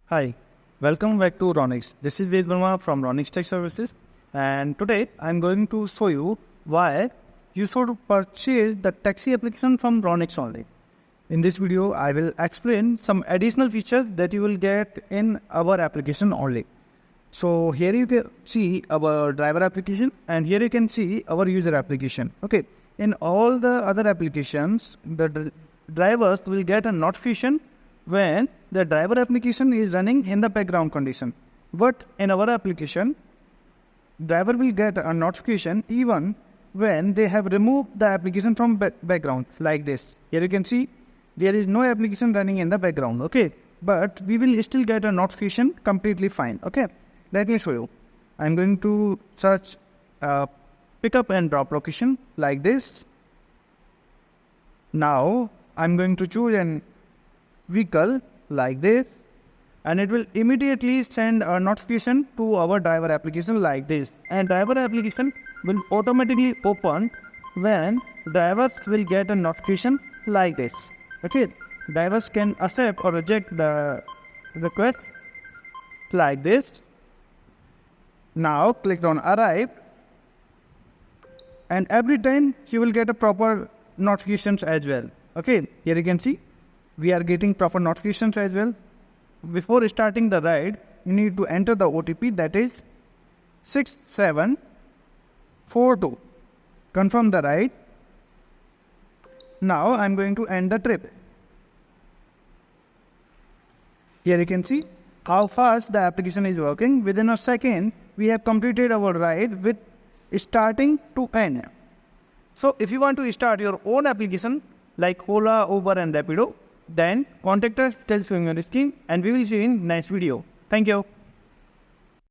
Hi, welcome back to Raunix. This is Ved Verma from Raunixtech Services, and today I'm going to show you why you should purchase the taxi application from Raunix only. In this video, I will explain some additional features that you will get in our application only. So here you can see our driver application, and here you can see our user application. Okay, in all the other applications, the drivers will get a notification when the driver application is running in the background condition. But in our application, driver will get a notification even when they have removed the application from background, like this. Here you can see there is no application running in the background. Okay, but we will still get a notification completely fine. Okay, let me show you. I'm going to search pickup and drop location like this. Now I'm going to choose an vehicle like this, and it will immediately send a notification to our driver application like this, and driver application will automatically open when drivers will get a notification like this. Okay, drivers can accept or reject the request like this. Now click on arrive, and every time you will get a proper notifications as well. Okay, here you can see we are getting proper notifications as well. Before starting the ride, you need to enter the OTP, that is 6742. Confirm the ride. Now I'm going to end the trip. Here you can see how fast the application is working. Within a second, we have completed our ride with starting to end. So if you want to start your own application like Ola, Uber and Rapido, then contact us, tell us your screen, and we will see you in next video. Thank you.